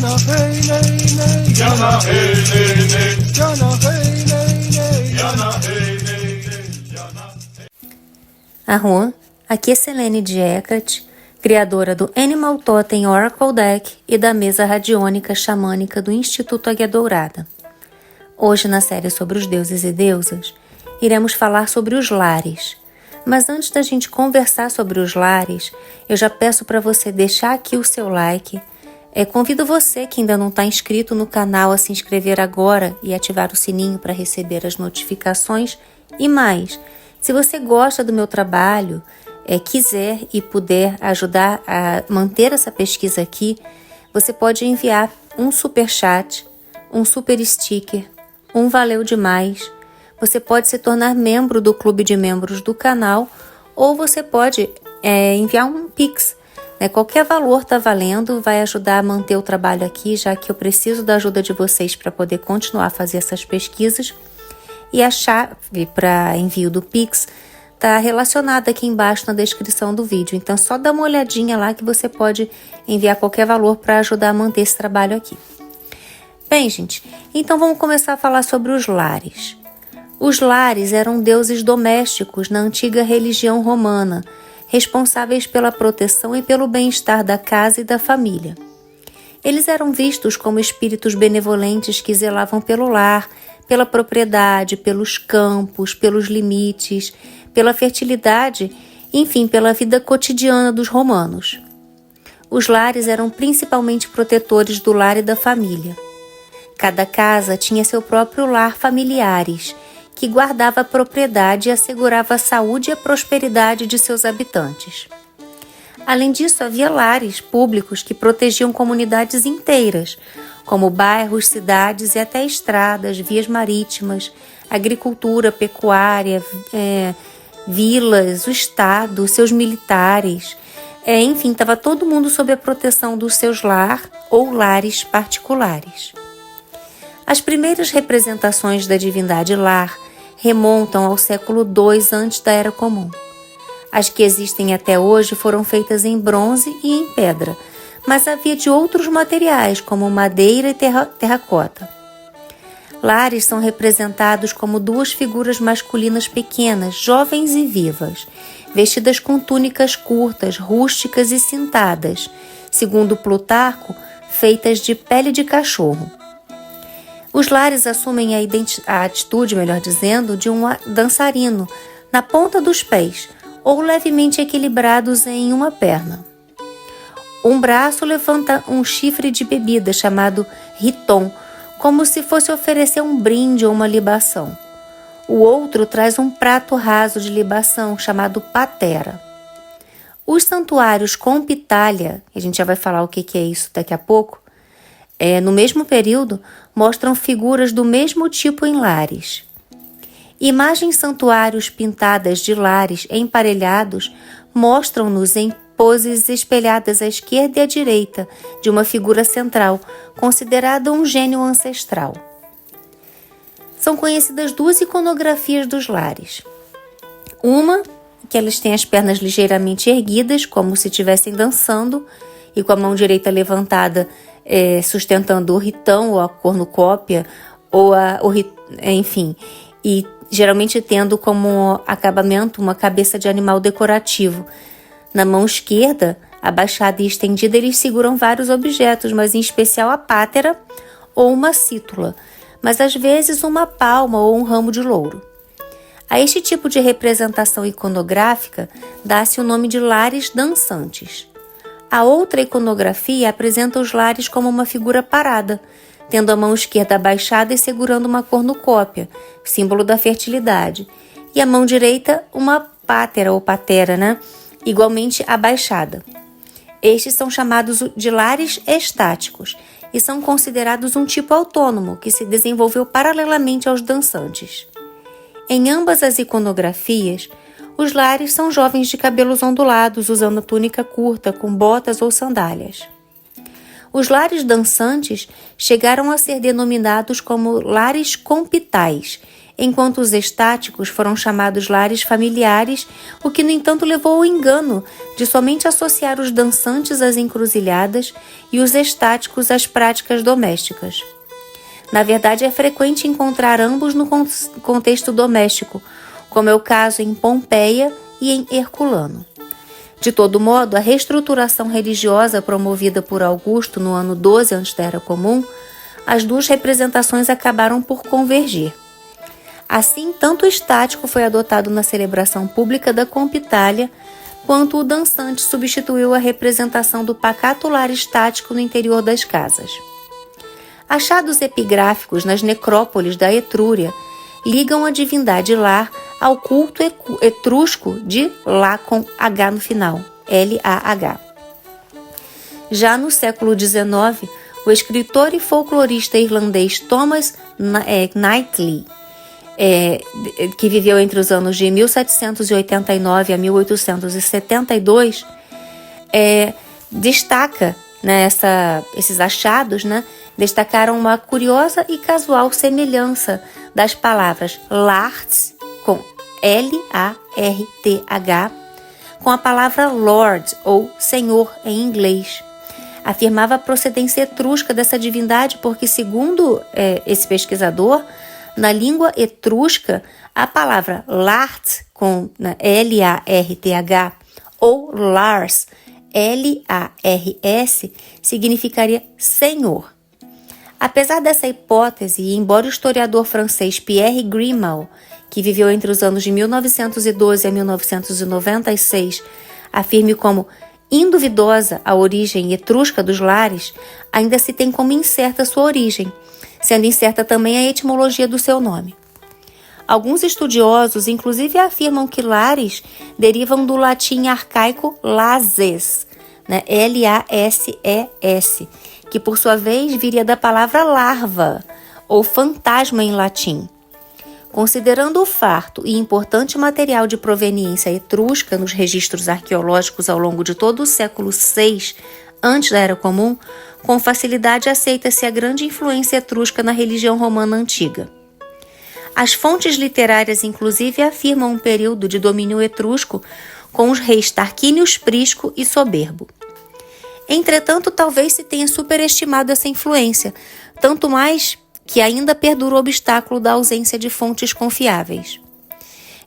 Jana hey nay nay, Jana hey nay nay, Jana hey nay nay, Jana hey nay nay, Jana. Arron, aqui é Selene de Hecate, criadora do Animal Totem Oracle Deck e da mesa radiônica xamânica do Instituto Águia Dourada. Hoje, na série sobre os deuses e deusas, iremos falar sobre os lares. Mas antes da gente conversar sobre os lares, eu já peço para você deixar aqui o seu like. Convido você que ainda não está inscrito no canal a se inscrever agora e ativar o sininho para receber as notificações. E mais, se você gosta do meu trabalho, quiser e puder ajudar a manter essa pesquisa aqui, você pode enviar um super chat, um super sticker, um valeu demais. Você pode se tornar membro do clube de membros do canal ou você pode enviar um Pix. Qualquer valor está valendo, vai ajudar a manter o trabalho aqui, já que eu preciso da ajuda de vocês para poder continuar a fazer essas pesquisas. E a chave para envio do Pix está relacionada aqui embaixo na descrição do vídeo. Então, só dá uma olhadinha lá que você pode enviar qualquer valor para ajudar a manter esse trabalho aqui. Bem, gente, então vamos começar a falar sobre os lares. Os lares eram deuses domésticos na antiga religião romana, responsáveis pela proteção e pelo bem-estar da casa e da família. Eles eram vistos como espíritos benevolentes que zelavam pelo lar, pela propriedade, pelos campos, pelos limites, pela fertilidade, enfim, pela vida cotidiana dos romanos. Os lares eram principalmente protetores do lar e da família. Cada casa tinha seu próprio lar familiares, que guardava a propriedade e assegurava a saúde e a prosperidade de seus habitantes. Além disso, havia lares públicos que protegiam comunidades inteiras, como bairros, cidades e até estradas, vias marítimas, agricultura, pecuária, vilas, o Estado, seus militares. Enfim, estava todo mundo sob a proteção dos seus lar ou lares particulares. As primeiras representações da divindade lar remontam ao século II antes da Era Comum. As que existem até hoje foram feitas em bronze e em pedra, mas havia de outros materiais, como madeira e terracota. Lares são representados como duas figuras masculinas pequenas, jovens e vivas, vestidas com túnicas curtas, rústicas e cintadas, segundo Plutarco, feitas de pele de cachorro. Os lares assumem a atitude, melhor dizendo, de um dançarino na ponta dos pés ou levemente equilibrados em uma perna. Um braço levanta um chifre de bebida chamado riton, como se fosse oferecer um brinde ou uma libação. O outro traz um prato raso de libação chamado patera. Os santuários com pitalha, a gente já vai falar o que é isso daqui a pouco, no mesmo período, mostram figuras do mesmo tipo em lares. Imagens santuários pintadas de lares emparelhados mostram-nos em poses espelhadas à esquerda e à direita de uma figura central, considerada um gênio ancestral. São conhecidas duas iconografias dos lares. Uma, que elas têm as pernas ligeiramente erguidas, como se estivessem dançando, e com a mão direita levantada, sustentando o ritão ou a cornucópia, enfim, e geralmente tendo como acabamento uma cabeça de animal decorativo. Na mão esquerda, abaixada e estendida, eles seguram vários objetos, mas em especial a pátera ou uma cítula, mas às vezes uma palma ou um ramo de louro. A este tipo de representação iconográfica dá-se o nome de lares dançantes. A outra iconografia apresenta os lares como uma figura parada, tendo a mão esquerda abaixada e segurando uma cornucópia, símbolo da fertilidade, e a mão direita uma pátera ou patera, igualmente abaixada. Estes são chamados de lares estáticos e são considerados um tipo autônomo que se desenvolveu paralelamente aos dançantes. Em ambas as iconografias, os lares são jovens de cabelos ondulados, usando túnica curta, com botas ou sandálias. Os lares dançantes chegaram a ser denominados como lares compitais, enquanto os estáticos foram chamados lares familiares, o que, no entanto, levou ao engano de somente associar os dançantes às encruzilhadas e os estáticos às práticas domésticas. Na verdade, é frequente encontrar ambos no contexto doméstico, como é o caso em Pompeia e em Herculano. De todo modo, a reestruturação religiosa promovida por Augusto no ano 12 antes da Era Comum, as duas representações acabaram por convergir. Assim, tanto o estático foi adotado na celebração pública da Compitalia, quanto o dançante substituiu a representação do pacato lar estático no interior das casas. Achados epigráficos nas necrópoles da Etrúria ligam a divindade lar ao culto etrusco de Lá com H no final, L-A-H. Já no século XIX, o escritor e folclorista irlandês Thomas Knightley, que viveu entre os anos de 1789 a 1872, destaca, esses achados, destacaram uma curiosa e casual semelhança das palavras Larth, com L-A-R-T-H, com a palavra Lord, ou Senhor, em inglês. Afirmava a procedência etrusca dessa divindade porque, segundo esse pesquisador, na língua etrusca, a palavra Larth, com L-A-R-T-H, ou Lars, L-A-R-S, significaria Senhor. Apesar dessa hipótese, e embora o historiador francês Pierre Grimal, que viveu entre os anos de 1912 a 1996, afirme como induvidosa a origem etrusca dos lares, ainda se tem como incerta sua origem, sendo incerta também a etimologia do seu nome. Alguns estudiosos, inclusive, afirmam que lares derivam do latim arcaico lases, L-A-S-E-S, que por sua vez viria da palavra larva, ou fantasma em latim. Considerando o farto e importante material de proveniência etrusca nos registros arqueológicos ao longo de todo o século VI antes da Era Comum, com facilidade aceita-se a grande influência etrusca na religião romana antiga. As fontes literárias, inclusive, afirmam um período de domínio etrusco com os reis Tarquínios Prisco e Soberbo. Entretanto, talvez se tenha superestimado essa influência, tanto mais que ainda perdura o obstáculo da ausência de fontes confiáveis.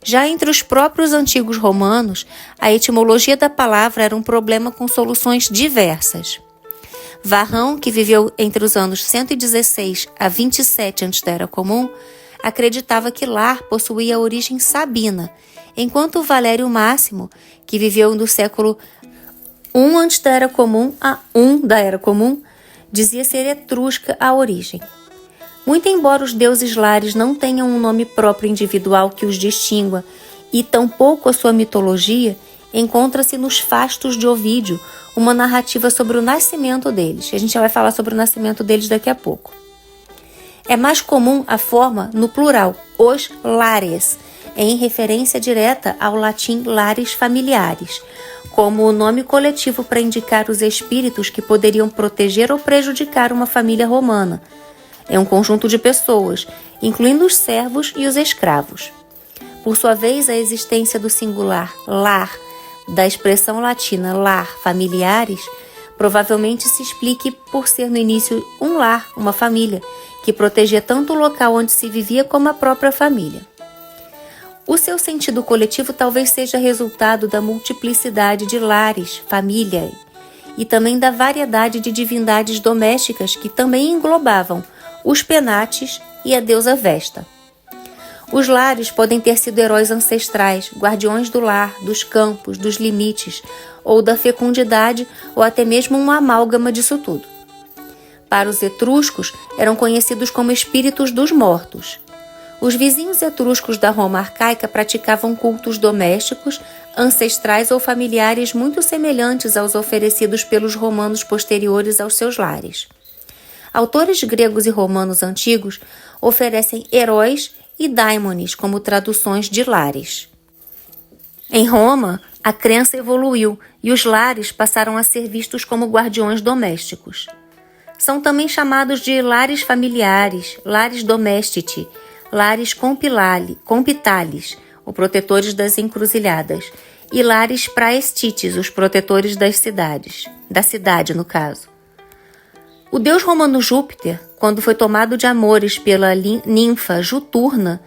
Já entre os próprios antigos romanos, a etimologia da palavra era um problema com soluções diversas. Varrão, que viveu entre os anos 116 a 27 antes da Era Comum, acreditava que lar possuía origem sabina, enquanto Valério Máximo, que viveu do século I antes da Era Comum a I da Era Comum, dizia ser etrusca a origem. Muito embora os deuses lares não tenham um nome próprio individual que os distingua, e tampouco a sua mitologia, encontra-se nos Fastos de Ovídio uma narrativa sobre o nascimento deles. A gente já vai falar sobre o nascimento deles daqui a pouco. É mais comum a forma no plural, os lares, em referência direta ao latim lares familiares, como o nome coletivo para indicar os espíritos que poderiam proteger ou prejudicar uma família romana. É um conjunto de pessoas, incluindo os servos e os escravos. Por sua vez, a existência do singular lar, da expressão latina lar familiares, provavelmente se explique por ser no início um lar, uma família, que protegia tanto o local onde se vivia como a própria família. O seu sentido coletivo talvez seja resultado da multiplicidade de lares, família, e também da variedade de divindades domésticas que também englobavam os penates e a deusa Vesta. Os lares podem ter sido heróis ancestrais, guardiões do lar, dos campos, dos limites, ou da fecundidade, ou até mesmo uma amálgama disso tudo. Para os etruscos, eram conhecidos como espíritos dos mortos. Os vizinhos etruscos da Roma arcaica praticavam cultos domésticos, ancestrais ou familiares muito semelhantes aos oferecidos pelos romanos posteriores aos seus lares. Autores gregos e romanos antigos oferecem heróis e daimones como traduções de lares. Em Roma, a crença evoluiu e os lares passaram a ser vistos como guardiões domésticos. São também chamados de lares familiares, lares domestici, lares compitalis, os protetores das encruzilhadas, e lares praestites, os protetores das cidades, da cidade no caso. O deus romano Júpiter, quando foi tomado de amores pela ninfa Juturna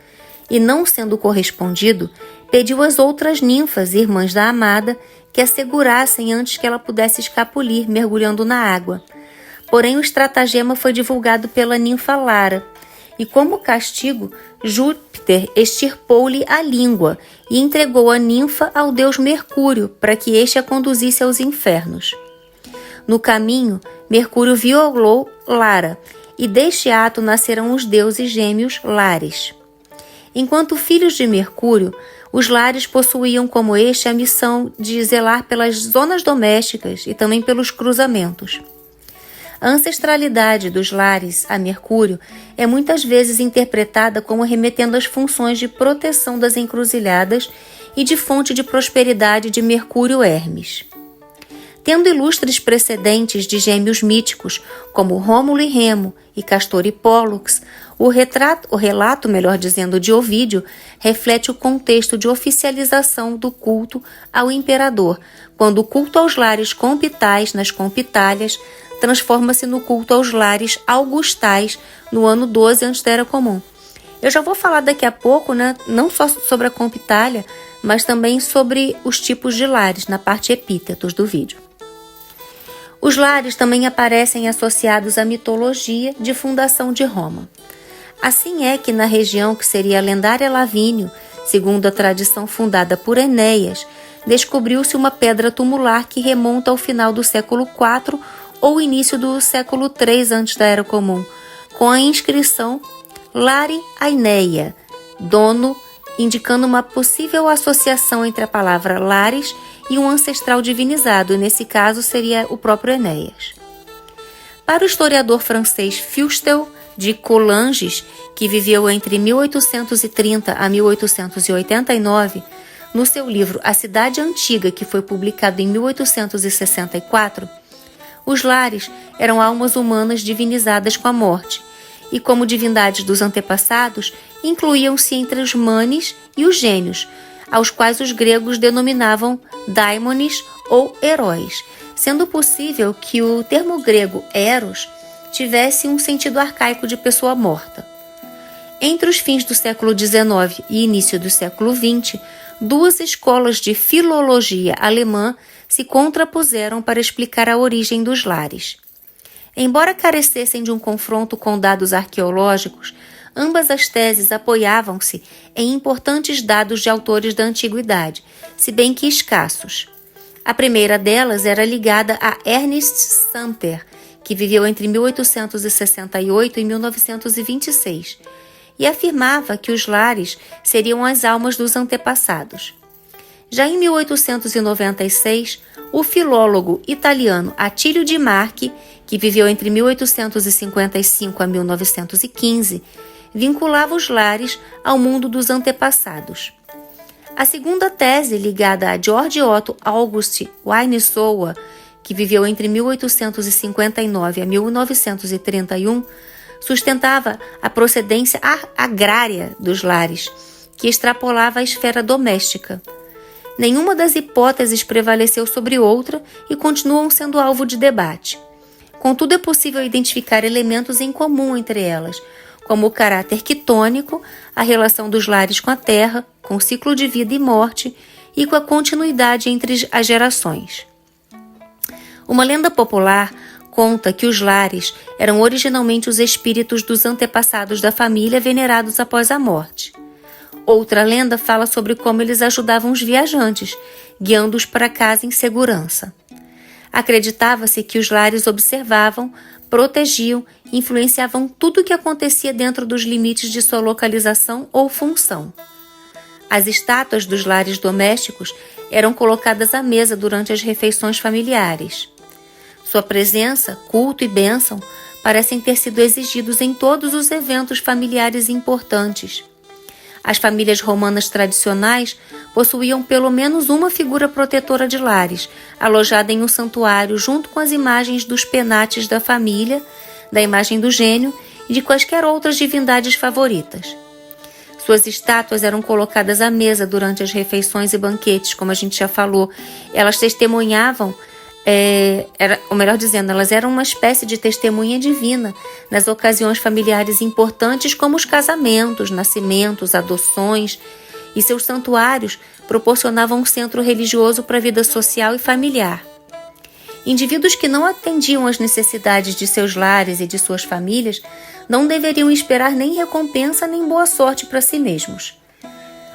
e não sendo correspondido, pediu às outras ninfas, irmãs da amada, que a segurassem antes que ela pudesse escapulir, mergulhando na água. Porém, o estratagema foi divulgado pela ninfa Lara, e como castigo, Júpiter extirpou-lhe a língua e entregou a ninfa ao deus Mercúrio para que este a conduzisse aos infernos. No caminho, Mercúrio violou Lara, e deste ato nasceram os deuses gêmeos Lares. Enquanto filhos de Mercúrio, os Lares possuíam como este a missão de zelar pelas zonas domésticas e também pelos cruzamentos. A ancestralidade dos Lares a Mercúrio é muitas vezes interpretada como remetendo às funções de proteção das encruzilhadas e de fonte de prosperidade de Mercúrio Hermes. Tendo ilustres precedentes de gêmeos míticos, como Rômulo e Remo e Castor e Pólux, o relato de Ovídio, reflete o contexto de oficialização do culto ao imperador, quando o culto aos lares compitais nas compitalhas transforma-se no culto aos lares augustais no ano 12 antes da Era Comum. Eu já vou falar daqui a pouco, não só sobre a compitalha, mas também sobre os tipos de lares na parte epítetos do vídeo. Os lares também aparecem associados à mitologia de fundação de Roma. Assim é que na região que seria a lendária Lavínio, segundo a tradição fundada por Enéas, descobriu-se uma pedra tumular que remonta ao final do século IV ou início do século III antes da Era Comum, com a inscrição Lari Aineia, dono, indicando uma possível associação entre a palavra Lares e um ancestral divinizado, e nesse caso seria o próprio Enéas. Para o historiador francês Fustel de Coulanges, que viveu entre 1830 a 1889, no seu livro A Cidade Antiga, que foi publicado em 1864, os lares eram almas humanas divinizadas com a morte, e como divindades dos antepassados, incluíam-se entre os manes e os gênios, aos quais os gregos denominavam daimones ou heróis, sendo possível que o termo grego eros tivesse um sentido arcaico de pessoa morta. Entre os fins do século XIX e início do século XX, duas escolas de filologia alemã se contrapuseram para explicar a origem dos lares. Embora carecessem de um confronto com dados arqueológicos, ambas as teses apoiavam-se em importantes dados de autores da antiguidade, se bem que escassos. A primeira delas era ligada a Ernst Samter, que viveu entre 1868 e 1926, e afirmava que os lares seriam as almas dos antepassados. Já em 1896, o filólogo italiano Attilio Di Marchi, que viveu entre 1855 a 1915, vinculava os lares ao mundo dos antepassados. A segunda tese, ligada a Georg Otto August Weinsohn, que viveu entre 1859 a 1931, sustentava a procedência agrária dos lares, que extrapolava a esfera doméstica. Nenhuma das hipóteses prevaleceu sobre outra e continuam sendo alvo de debate. Contudo, é possível identificar elementos em comum entre elas, como o caráter quitônico, a relação dos lares com a terra, com o ciclo de vida e morte e com a continuidade entre as gerações. Uma lenda popular conta que os lares eram originalmente os espíritos dos antepassados da família venerados após a morte. Outra lenda fala sobre como eles ajudavam os viajantes, guiando-os para casa em segurança. Acreditava-se que os lares observavam, protegiam e influenciavam tudo o que acontecia dentro dos limites de sua localização ou função. As estátuas dos lares domésticos eram colocadas à mesa durante as refeições familiares. Sua presença, culto e bênção parecem ter sido exigidos em todos os eventos familiares importantes. As famílias romanas tradicionais possuíam pelo menos uma figura protetora de lares, alojada em um santuário junto com as imagens dos penates da família, da imagem do gênio e de quaisquer outras divindades favoritas. Suas estátuas eram colocadas à mesa durante as refeições e banquetes, como a gente já falou. Elas testemunhavam, elas eram uma espécie de testemunha divina nas ocasiões familiares importantes, como os casamentos, nascimentos, adoções, e seus santuários proporcionavam um centro religioso para a vida social e familiar. Indivíduos que não atendiam às necessidades de seus lares e de suas famílias não deveriam esperar nem recompensa nem boa sorte para si mesmos.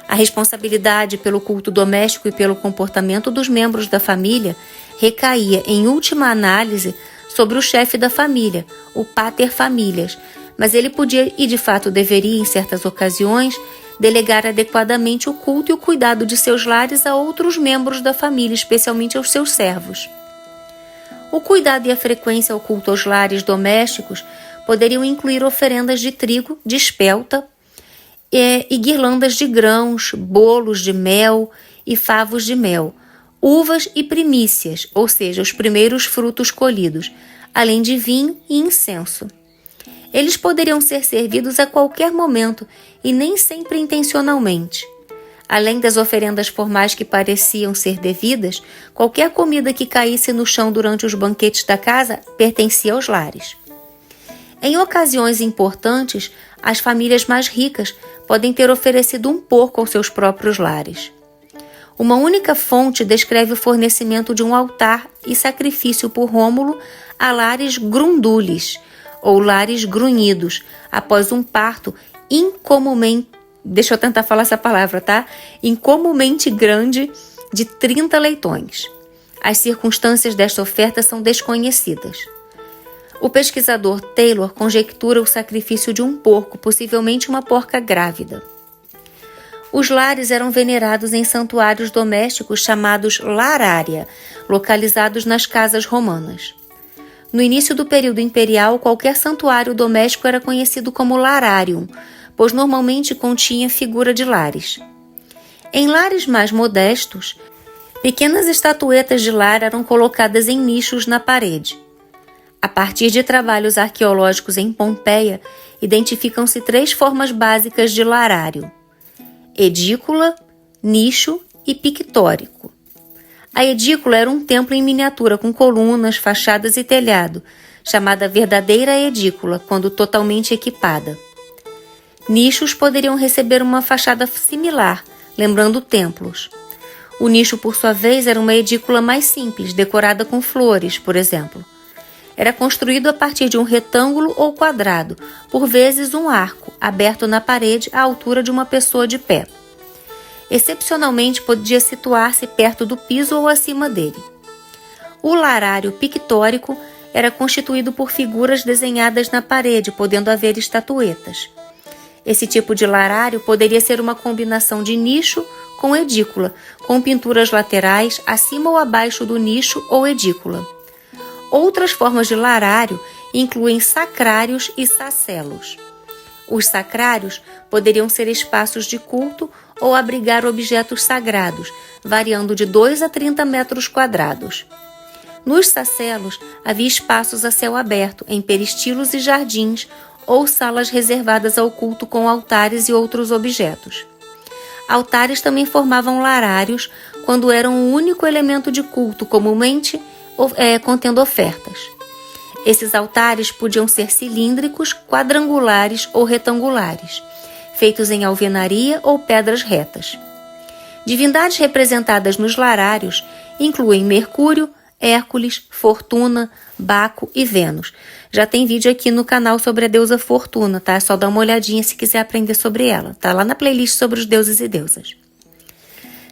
A responsabilidade pelo culto doméstico e pelo comportamento dos membros da família recaía, em última análise, sobre o chefe da família, o pater familias, mas ele podia e de fato deveria, em certas ocasiões, delegar adequadamente o culto e o cuidado de seus lares a outros membros da família, especialmente aos seus servos. O cuidado e a frequência ao culto aos lares domésticos poderiam incluir oferendas de trigo, de espelta e guirlandas de grãos, bolos de mel e favos de mel, uvas e primícias, ou seja, os primeiros frutos colhidos, além de vinho e incenso. Eles poderiam ser servidos a qualquer momento e nem sempre intencionalmente. Além das oferendas formais que pareciam ser devidas, qualquer comida que caísse no chão durante os banquetes da casa pertencia aos lares. Em ocasiões importantes, as famílias mais ricas podem ter oferecido um porco aos seus próprios lares. Uma única fonte descreve o fornecimento de um altar e sacrifício por Rômulo a lares grundulis, ou lares grunhidos, após um parto incomumente grande de 30 leitões. As circunstâncias desta oferta são desconhecidas. O pesquisador Taylor conjectura o sacrifício de um porco, possivelmente uma porca grávida. Os lares eram venerados em santuários domésticos chamados larária, localizados nas casas romanas. No início do período imperial, qualquer santuário doméstico era conhecido como lararium, pois normalmente continha figura de lares. Em lares mais modestos, pequenas estatuetas de lar eram colocadas em nichos na parede. A partir de trabalhos arqueológicos em Pompeia, identificam-se 3 formas básicas de larário: edícula, nicho e pictórico. A edícula era um templo em miniatura com colunas, fachadas e telhado, chamada verdadeira edícula, quando totalmente equipada. Nichos poderiam receber uma fachada similar, lembrando templos. O nicho, por sua vez, era uma edícula mais simples, decorada com flores, por exemplo. Era construído a partir de um retângulo ou quadrado, por vezes um arco, aberto na parede à altura de uma pessoa de pé. Excepcionalmente, podia situar-se perto do piso ou acima dele. O larário pictórico era constituído por figuras desenhadas na parede, podendo haver estatuetas. Esse tipo de larário poderia ser uma combinação de nicho com edícula, com pinturas laterais acima ou abaixo do nicho ou edícula. Outras formas de larário incluem sacrários e sacelos. Os sacrários poderiam ser espaços de culto ou abrigar objetos sagrados, variando de 2 a 30 metros quadrados. Nos sacelos havia espaços a céu aberto, em peristilos e jardins, ou salas reservadas ao culto com altares e outros objetos. Altares também formavam larários quando eram o único elemento de culto, comumente contendo ofertas. Esses altares podiam ser cilíndricos, quadrangulares ou retangulares, feitos em alvenaria ou pedras retas. Divindades representadas nos larários incluem Mercúrio, Hércules, Fortuna, Baco e Vênus. Já tem vídeo aqui no canal sobre a deusa Fortuna, tá? É só dar uma olhadinha se quiser aprender sobre ela. Tá lá na playlist sobre os deuses e deusas.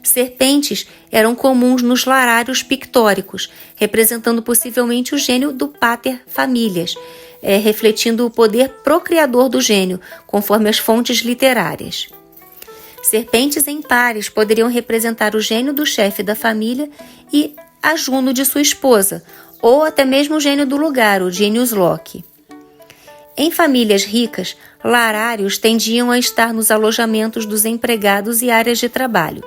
Serpentes eram comuns nos larários pictóricos, representando possivelmente o gênio do pater familias, refletindo o poder procriador do gênio, conforme as fontes literárias. Serpentes em pares poderiam representar o gênio do chefe da família e a Juno de sua esposa, ou até mesmo o gênio do lugar, o Genius Loci. Em famílias ricas, larários tendiam a estar nos alojamentos dos empregados e áreas de trabalho.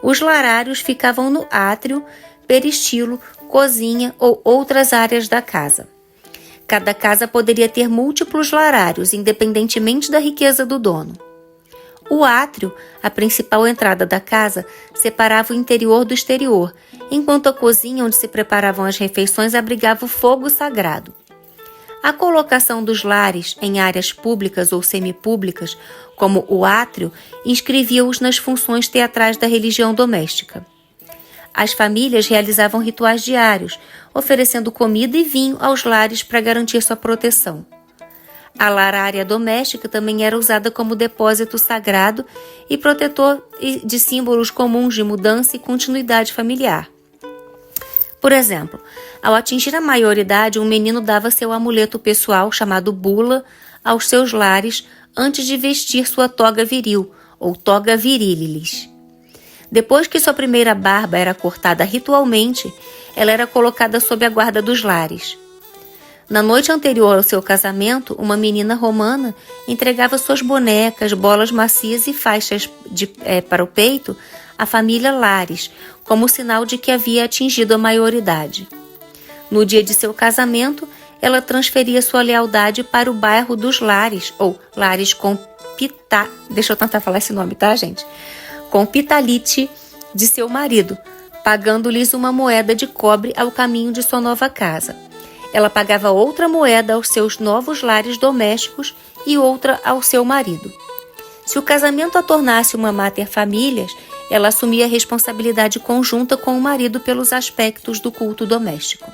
Os larários ficavam no átrio, peristilo, cozinha ou outras áreas da casa. Cada casa poderia ter múltiplos larários, independentemente da riqueza do dono. O átrio, a principal entrada da casa, separava o interior do exterior, enquanto a cozinha onde se preparavam as refeições abrigava o fogo sagrado. A colocação dos lares em áreas públicas ou semipúblicas, como o átrio, inscrevia-os nas funções teatrais da religião doméstica. As famílias realizavam rituais diários, oferecendo comida e vinho aos lares para garantir sua proteção. A larária doméstica também era usada como depósito sagrado e protetor de símbolos comuns de mudança e continuidade familiar. Por exemplo, ao atingir a maioridade, um menino dava seu amuleto pessoal, chamado bula, aos seus lares antes de vestir sua toga viril, ou toga virilis. Depois que sua primeira barba era cortada ritualmente, ela era colocada sob a guarda dos lares. Na noite anterior ao seu casamento, uma menina romana entregava suas bonecas, bolas macias e faixas para o peito à família Lares, como sinal de que havia atingido a maioridade. No dia de seu casamento, ela transferia sua lealdade para o bairro dos Lares, ou Lares com Pitá. Deixa eu tentar falar esse nome, tá, gente? Com Pitalite de seu marido, pagando-lhes uma moeda de cobre ao caminho de sua nova casa. Ela pagava outra moeda aos seus novos lares domésticos e outra ao seu marido. Se o casamento a tornasse uma mater familias, ela assumia a responsabilidade conjunta com o marido pelos aspectos do culto doméstico.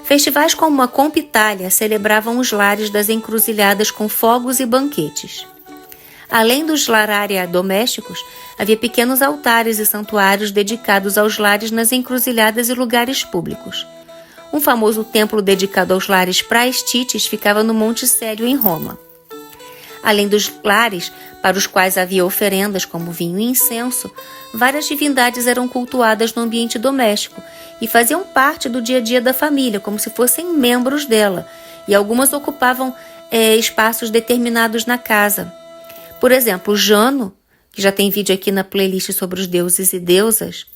Festivais como a Compitalia celebravam os lares das encruzilhadas com fogos e banquetes. Além dos larária domésticos, havia pequenos altares e santuários dedicados aos lares nas encruzilhadas e lugares públicos. Um famoso templo dedicado aos lares praestites ficava no Monte Célio, em Roma. Além dos lares, para os quais havia oferendas como vinho e incenso, várias divindades eram cultuadas no ambiente doméstico e faziam parte do dia a dia da família, como se fossem membros dela, e algumas ocupavam espaços determinados na casa. Por exemplo, Jano, que já tem vídeo aqui na playlist sobre os deuses e deusas,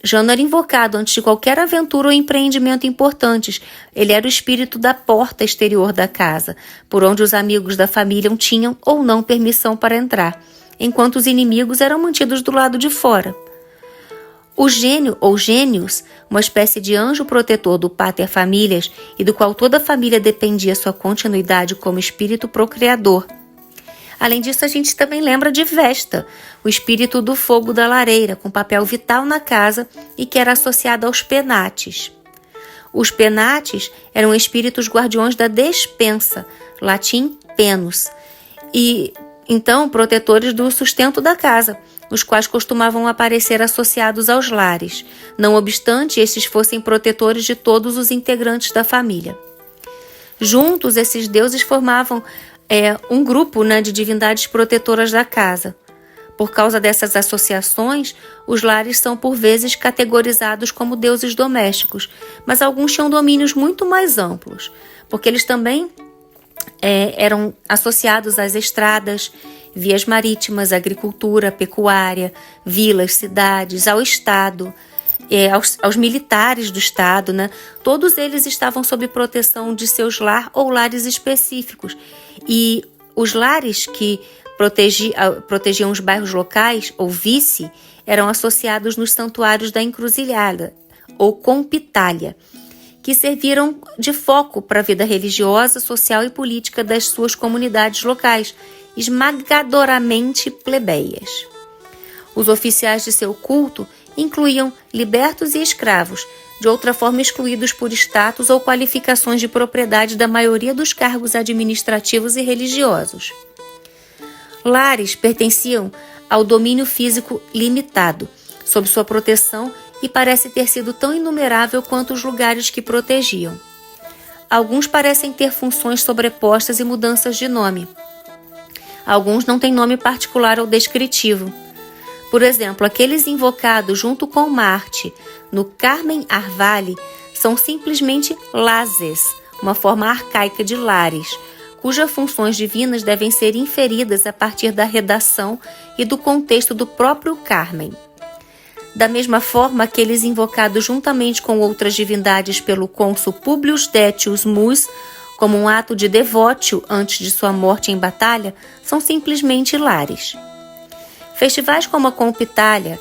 Jano era invocado antes de qualquer aventura ou empreendimento importantes. Ele era o espírito da porta exterior da casa, por onde os amigos da família tinham ou não permissão para entrar, enquanto os inimigos eram mantidos do lado de fora. O gênio ou gênios, uma espécie de anjo protetor do pater familias e do qual toda a família dependia sua continuidade como espírito procriador. Além disso, a gente também lembra de Vesta, o espírito do fogo da lareira, com papel vital na casa e que era associado aos penates. Os penates eram espíritos guardiões da despensa, latim penus, e então protetores do sustento da casa, os quais costumavam aparecer associados aos lares, não obstante estes fossem protetores de todos os integrantes da família. Juntos, esses deuses formavam um grupo de divindades protetoras da casa. Por causa dessas associações, os lares são por vezes categorizados como deuses domésticos, mas alguns tinham domínios muito mais amplos, porque eles também eram associados às estradas, vias marítimas, agricultura, pecuária, vilas, cidades, ao Estado, aos militares do Estado, Todos eles estavam sob proteção de seus ou lares específicos. E os lares que protegiam os bairros locais, ou vice, eram associados nos santuários da encruzilhada, ou compitalia, que serviram de foco para a vida religiosa, social e política das suas comunidades locais, esmagadoramente plebeias. Os oficiais de seu culto incluíam libertos e escravos, de outra forma excluídos por status ou qualificações de propriedade da maioria dos cargos administrativos e religiosos. Lares pertenciam ao domínio físico limitado, sob sua proteção, e parece ter sido tão inumerável quanto os lugares que protegiam. Alguns parecem ter funções sobrepostas e mudanças de nome. Alguns não têm nome particular ou descritivo. Por exemplo, aqueles invocados junto com Marte no Carmen Arvali são simplesmente Lases, uma forma arcaica de Lares, cujas funções divinas devem ser inferidas a partir da redação e do contexto do próprio Carmen. Da mesma forma, aqueles invocados juntamente com outras divindades pelo cônsul Publius Decius Mus, como um ato de devócio antes de sua morte em batalha, são simplesmente lares. Festivais como a Compitalia,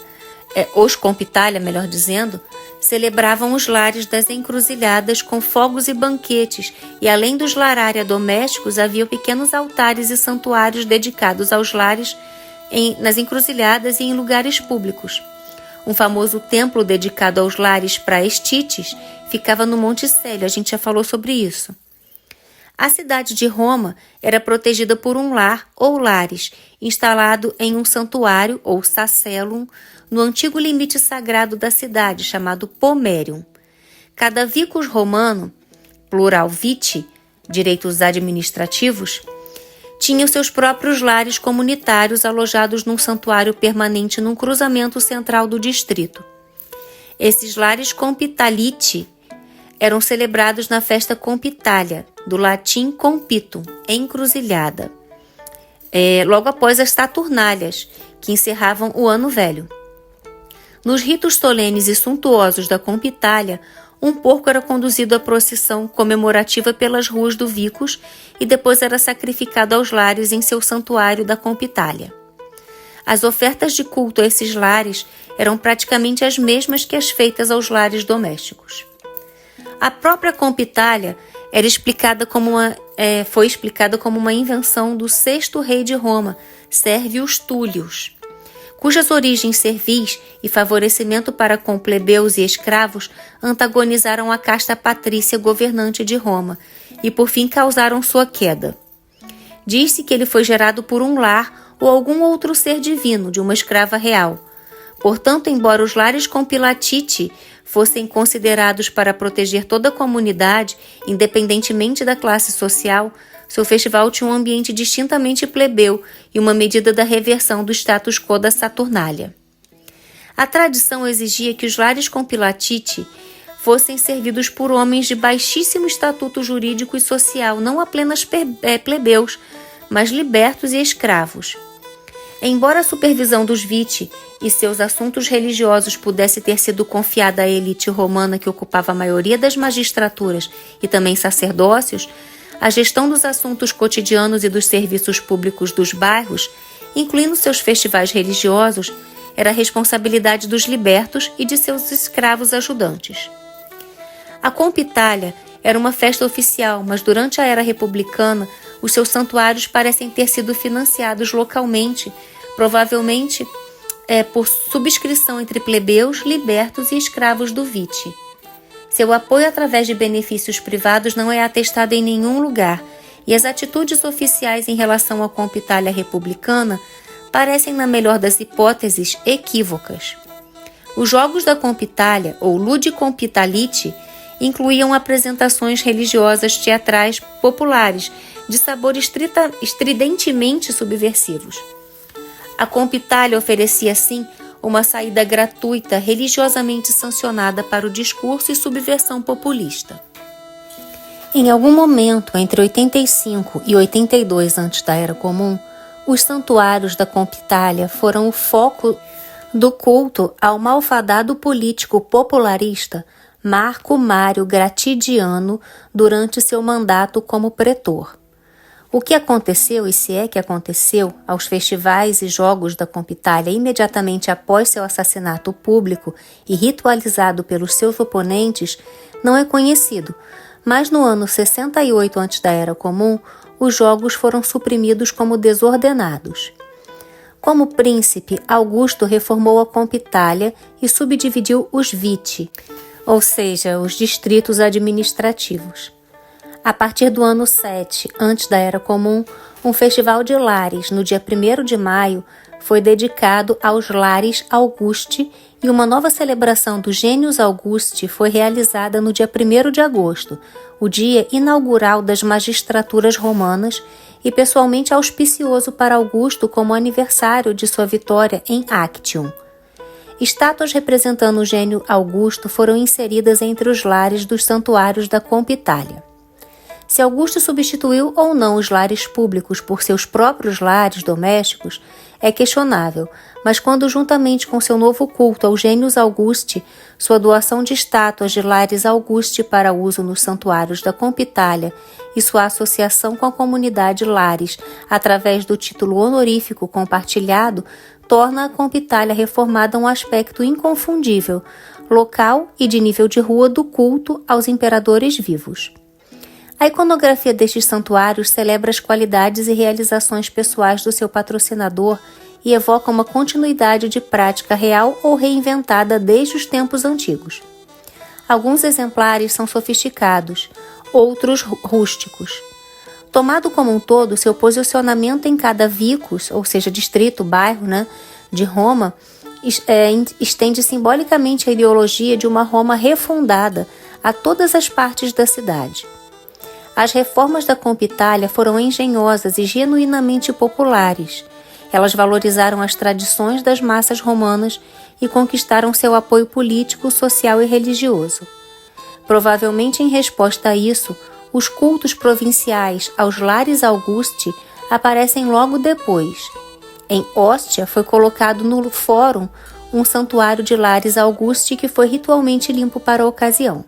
os Compitalia, melhor dizendo, celebravam os lares das encruzilhadas com fogos e banquetes, e além dos larária domésticos, havia pequenos altares e santuários dedicados aos lares nas encruzilhadas e em lugares públicos. Um famoso templo dedicado aos lares praestites ficava no Monte Célio, a gente já falou sobre isso. A cidade de Roma era protegida por um lar ou lares, instalado em um santuário ou sacellum, no antigo limite sagrado da cidade, chamado Pomerium. Cada vicus romano, plural viti, direitos administrativos, tinha os seus próprios lares comunitários alojados num santuário permanente num cruzamento central do distrito. Esses lares compitaliti eram celebrados na festa Compitalia, do latim compitum, encruzilhada, logo após as Saturnálias, que encerravam o ano velho. Nos ritos solenes e suntuosos da Compitalia, um porco era conduzido à procissão comemorativa pelas ruas do Vicus e depois era sacrificado aos lares em seu santuário da Compitalia. As ofertas de culto a esses lares eram praticamente as mesmas que as feitas aos lares domésticos. A própria Compitalia foi explicada como uma invenção do sexto rei de Roma, Servius Tullius, cujas origens servis e favorecimento para com plebeus e escravos antagonizaram a casta patrícia governante de Roma e por fim causaram sua queda. Diz-se que ele foi gerado por um lar ou algum outro ser divino de uma escrava real. Portanto, embora os lares compilatiti fossem considerados para proteger toda a comunidade, independentemente da classe social, seu festival tinha um ambiente distintamente plebeu e uma medida da reversão do status quo da Saturnália. A tradição exigia que os lares compilatiti fossem servidos por homens de baixíssimo estatuto jurídico e social, não apenas plebeus, mas libertos e escravos. Embora a supervisão dos viti e seus assuntos religiosos pudesse ter sido confiada à elite romana que ocupava a maioria das magistraturas e também sacerdócios, a gestão dos assuntos cotidianos e dos serviços públicos dos bairros, incluindo seus festivais religiosos, era a responsabilidade dos libertos e de seus escravos ajudantes. A Compitalia era uma festa oficial, mas durante a era republicana, os seus santuários parecem ter sido financiados localmente, provavelmente por subscrição entre plebeus, libertos e escravos do viti. Seu apoio através de benefícios privados não é atestado em nenhum lugar, e as atitudes oficiais em relação à Compitalia republicana parecem, na melhor das hipóteses, equívocas. Os jogos da Compitalia, ou Ludicompitalite, incluíam apresentações religiosas teatrais populares de sabor estridentemente subversivos. A Compitalia oferecia, assim, uma saída gratuita religiosamente sancionada para o discurso e subversão populista. Em algum momento, entre 85 e 82 antes da Era Comum, os santuários da Compitalia foram o foco do culto ao malfadado político popularista Marco Mário Gratidiano durante seu mandato como pretor. O que aconteceu, e se é que aconteceu, aos festivais e jogos da Compitalia imediatamente após seu assassinato público e ritualizado pelos seus oponentes não é conhecido, mas no ano 68 antes da Era Comum, os jogos foram suprimidos como desordenados. Como príncipe, Augusto reformou a Compitalia e subdividiu os viti, ou seja, os distritos administrativos. A partir do ano 7, antes da Era Comum, um festival de lares, no dia 1º de maio, foi dedicado aos lares Augusti e uma nova celebração do Genius Augusti foi realizada no dia 1º de agosto, o dia inaugural das magistraturas romanas e pessoalmente auspicioso para Augusto como aniversário de sua vitória em Actium. Estátuas representando o gênio Augusto foram inseridas entre os lares dos santuários da Compitalia. Se Augusto substituiu ou não os lares públicos por seus próprios lares domésticos é questionável, mas quando, juntamente com seu novo culto ao Genius Augusti, sua doação de estátuas de Lares Augusti para uso nos santuários da Compitalia e sua associação com a comunidade Lares através do título honorífico compartilhado, torna a Compitalia reformada um aspecto inconfundível, local e de nível de rua do culto aos imperadores vivos. A iconografia destes santuários celebra as qualidades e realizações pessoais do seu patrocinador e evoca uma continuidade de prática real ou reinventada desde os tempos antigos. Alguns exemplares são sofisticados, outros rústicos. Tomado como um todo, seu posicionamento em cada vicus, ou seja, distrito, bairro, de Roma, estende simbolicamente a ideologia de uma Roma refundada a todas as partes da cidade. As reformas da Compitalia foram engenhosas e genuinamente populares. Elas valorizaram as tradições das massas romanas e conquistaram seu apoio político, social e religioso. Provavelmente em resposta a isso, os cultos provinciais aos Lares Augusti aparecem logo depois. Em Ostia foi colocado no Fórum um santuário de Lares Augusti que foi ritualmente limpo para a ocasião.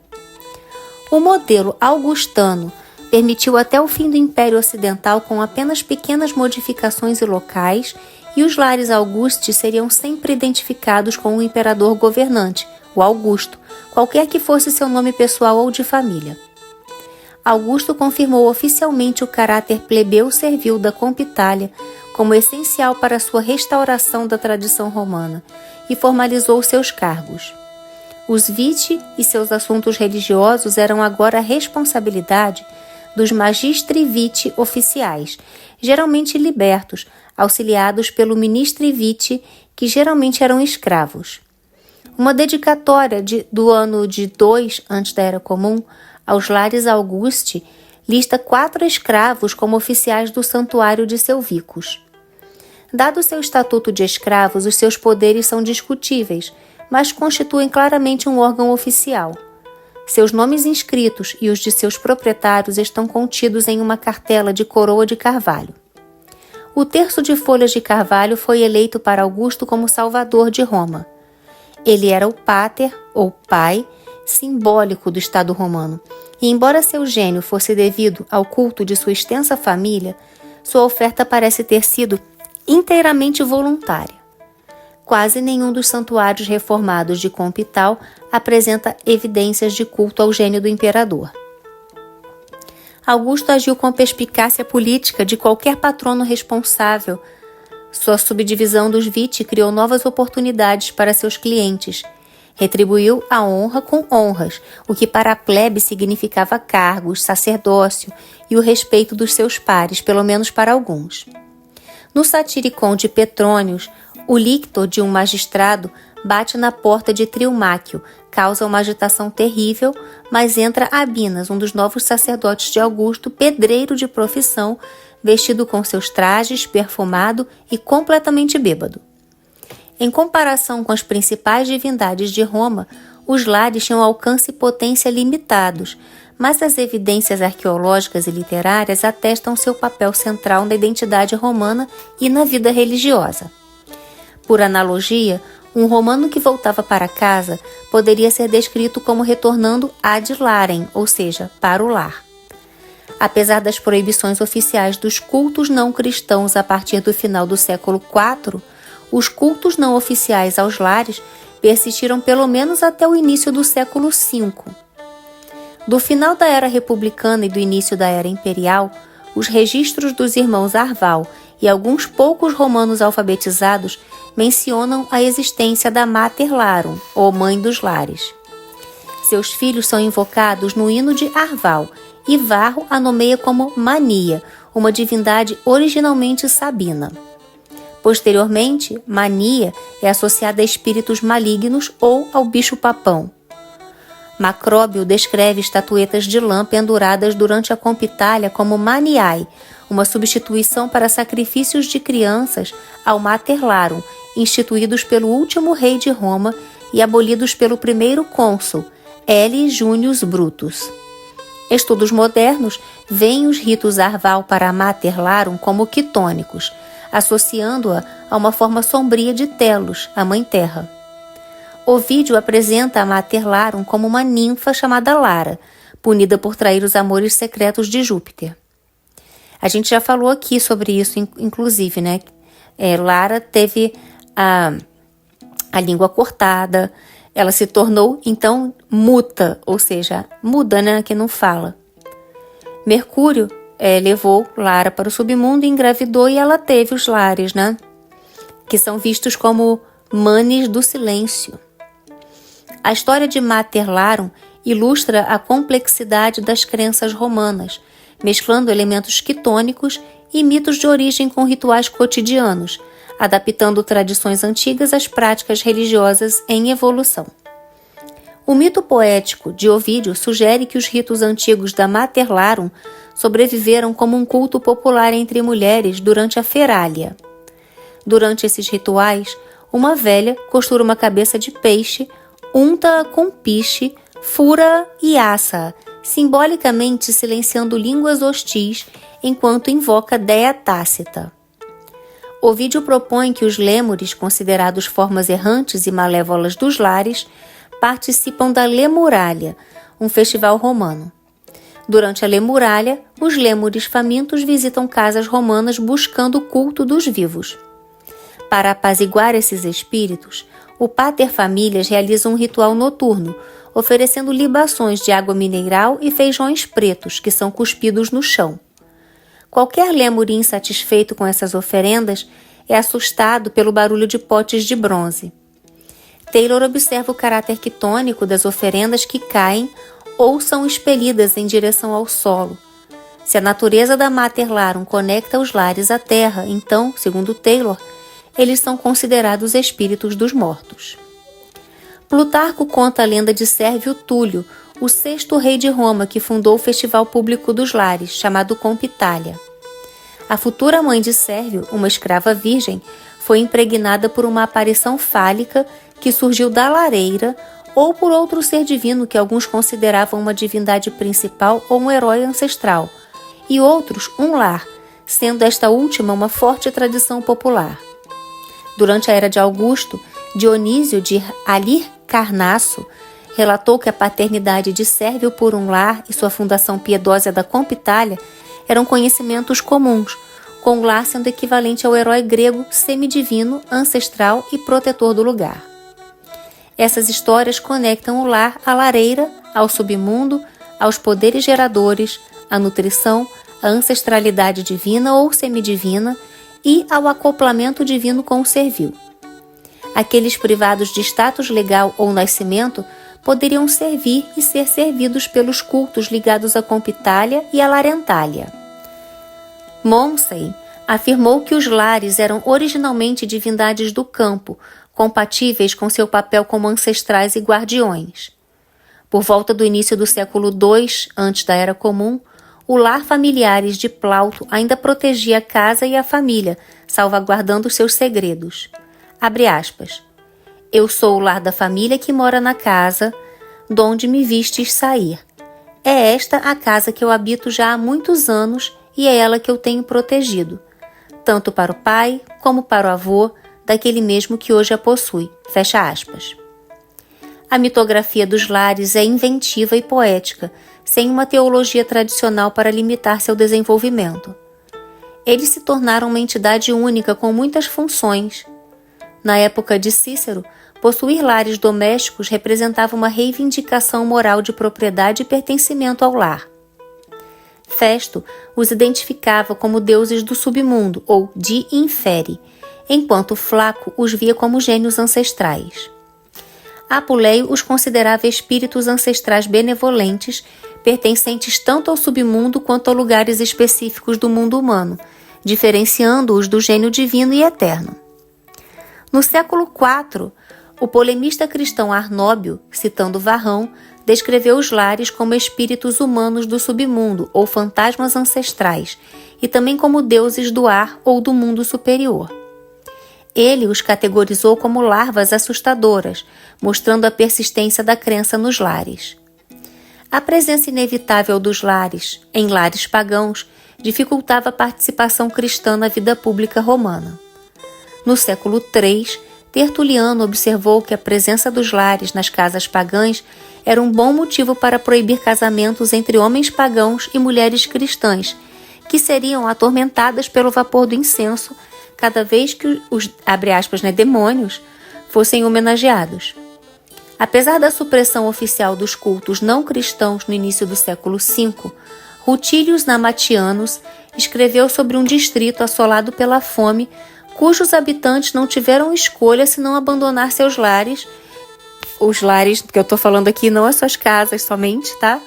O modelo augustano permitiu até o fim do Império Ocidental com apenas pequenas modificações locais, e os Lares Augusti seriam sempre identificados com o imperador governante, o Augusto, qualquer que fosse seu nome pessoal ou de família. Augusto confirmou oficialmente o caráter plebeu servil da Compitalia como essencial para sua restauração da tradição romana e formalizou seus cargos. Os viti e seus assuntos religiosos eram agora a responsabilidade dos magistri viti oficiais, geralmente libertos, auxiliados pelo ministri viti, que geralmente eram escravos. Uma dedicatória do ano de 2 antes da Era Comum aos Lares Augusti lista 4 escravos como oficiais do santuário de seu vicus. Dado seu estatuto de escravos, os seus poderes são discutíveis, mas constituem claramente um órgão oficial. Seus nomes inscritos e os de seus proprietários estão contidos em uma cartela de coroa de carvalho. O terço de folhas de carvalho foi eleito para Augusto como salvador de Roma. Ele era o pater, ou pai, simbólico do Estado romano, e embora seu gênio fosse devido ao culto de sua extensa família, sua oferta parece ter sido inteiramente voluntária. Quase nenhum dos santuários reformados de Compital apresenta evidências de culto ao gênio do imperador. Augusto agiu com perspicácia política de qualquer patrono responsável. Sua subdivisão dos viti criou novas oportunidades para seus clientes. Retribuiu a honra com honras, o que para a plebe significava cargos, sacerdócio e o respeito dos seus pares, pelo menos para alguns. No Satiricon de Petrônios, o lictor de um magistrado bate na porta de Trilmáquio, causa uma agitação terrível, mas entra Abinas, um dos novos sacerdotes de Augusto, pedreiro de profissão, vestido com seus trajes, perfumado e completamente bêbado. Em comparação com as principais divindades de Roma, os Lares tinham alcance e potência limitados, mas as evidências arqueológicas e literárias atestam seu papel central na identidade romana e na vida religiosa. Por analogia, um romano que voltava para casa poderia ser descrito como retornando ad larem, ou seja, para o lar. Apesar das proibições oficiais dos cultos não cristãos a partir do final do século IV, os cultos não oficiais aos lares persistiram pelo menos até o início do século V. Do final da Era Republicana e do início da Era Imperial, os registros dos irmãos Arval e alguns poucos romanos alfabetizados mencionam a existência da Mater Larum, ou Mãe dos Lares. Seus filhos são invocados no hino de Arval, e Varro a nomeia como Mania, uma divindade originalmente sabina. Posteriormente, Mania é associada a espíritos malignos ou ao bicho-papão. Macróbio descreve estatuetas de lã penduradas durante a Compitalia como Maniae, uma substituição para sacrifícios de crianças ao Mater Larum, instituídos pelo último rei de Roma e abolidos pelo primeiro cônsul, L. Junius Brutus. Estudos modernos veem os ritos Arval para a Mater Larum como quitônicos. associando-a a uma forma sombria de Telos, a Mãe Terra. Ovídio apresenta a Mater Larum como uma ninfa chamada Lara, punida por trair os amores secretos de Júpiter. A gente já falou aqui sobre isso, inclusive, né? Lara teve a língua cortada, ela se tornou, então, muta, ou seja, muda, né? Que não fala. Mercúrio levou Lara para o submundo, engravidou e ela teve os lares, né? Que são vistos como manes do silêncio. A história de Mater Larum ilustra a complexidade das crenças romanas, mesclando elementos quitônicos e mitos de origem com rituais cotidianos, adaptando tradições antigas às práticas religiosas em evolução. O mito poético de Ovídio sugere que os ritos antigos da Mater Larum sobreviveram como um culto popular entre mulheres durante a Ferália. Durante esses rituais, uma velha costura uma cabeça de peixe, unta-a com piche, fura e assa, simbolicamente silenciando línguas hostis enquanto invoca Déa Tácita. Ovídio propõe que os lêmures, considerados formas errantes e malévolas dos lares, participam da Lemuralia, um festival romano. Durante a Lemuralia, os lêmures famintos visitam casas romanas buscando o culto dos vivos. Para apaziguar esses espíritos, o Pater Familias realiza um ritual noturno, oferecendo libações de água mineral e feijões pretos, que são cuspidos no chão. Qualquer lêmure insatisfeito com essas oferendas é assustado pelo barulho de potes de bronze. Taylor observa o caráter quitônico das oferendas que caem ou são expelidas em direção ao solo. Se a natureza da Mater Larum conecta os lares à terra, então, segundo Taylor, eles são considerados espíritos dos mortos. Plutarco conta a lenda de Sérvio Túlio, o sexto rei de Roma que fundou o Festival Público dos Lares, chamado Compitalia. A futura mãe de Sérvio, uma escrava virgem, foi impregnada por uma aparição fálica que surgiu da lareira ou por outro ser divino que alguns consideravam uma divindade principal ou um herói ancestral, e outros um lar, sendo esta última uma forte tradição popular. Durante a era de Augusto, Dionísio de Halicarnasso relatou que a paternidade de Sérvio por um lar e sua fundação piedosa da Compitalia eram conhecimentos comuns, com o lar sendo equivalente ao herói grego semidivino, ancestral e protetor do lugar. Essas histórias conectam o lar à lareira, ao submundo, aos poderes geradores, à nutrição, à ancestralidade divina ou semidivina e ao acoplamento divino com o servil. Aqueles privados de status legal ou nascimento poderiam servir e ser servidos pelos cultos ligados à Compitalia e à Larentalia. Monsey afirmou que os lares eram originalmente divindades do campo, compatíveis com seu papel como ancestrais e guardiões. Por volta do início do século II, antes da Era Comum, o lar familiares de Plauto ainda protegia a casa e a família, salvaguardando seus segredos. Abre aspas. Eu sou o lar da família que mora na casa, donde me vistes sair. É esta a casa que eu habito já há muitos anos e é ela que eu tenho protegido, tanto para o pai como para o avô, daquele mesmo que hoje a possui. Fecha aspas. A mitografia dos lares é inventiva e poética, sem uma teologia tradicional para limitar seu desenvolvimento. Eles se tornaram uma entidade única com muitas funções. Na época de Cícero, possuir lares domésticos representava uma reivindicação moral de propriedade e pertencimento ao lar. Festo os identificava como deuses do submundo, ou de inferi, enquanto Flaco os via como gênios ancestrais. Apuleio os considerava espíritos ancestrais benevolentes, pertencentes tanto ao submundo quanto a lugares específicos do mundo humano, diferenciando-os do gênio divino e eterno. No século IV, o polemista cristão Arnóbio, citando Varrão, descreveu os lares como espíritos humanos do submundo ou fantasmas ancestrais, e também como deuses do ar ou do mundo superior. Ele os categorizou como larvas assustadoras, mostrando a persistência da crença nos lares. A presença inevitável dos lares, em lares pagãos, dificultava a participação cristã na vida pública romana. No século III, Tertuliano observou que a presença dos lares nas casas pagãs era um bom motivo para proibir casamentos entre homens pagãos e mulheres cristãs, que seriam atormentadas pelo vapor do incenso cada vez que os, abre aspas, demônios fossem homenageados. Apesar da supressão oficial dos cultos não cristãos no início do século V, Rutilius Namatianus escreveu sobre um distrito assolado pela fome, cujos habitantes não tiveram escolha senão abandonar seus lares. Os lares que eu estou falando aqui não as suas casas somente, tá?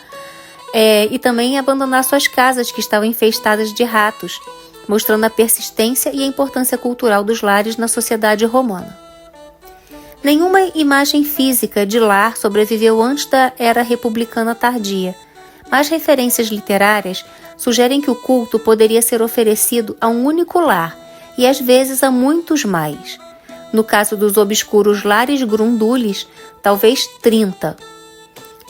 E também abandonar suas casas que estavam infestadas de ratos, mostrando a persistência e a importância cultural dos lares na sociedade romana. Nenhuma imagem física de lar sobreviveu antes da era republicana tardia, mas referências literárias sugerem que o culto poderia ser oferecido a um único lar e às vezes a muitos mais. No caso dos obscuros lares grundulis, talvez 30.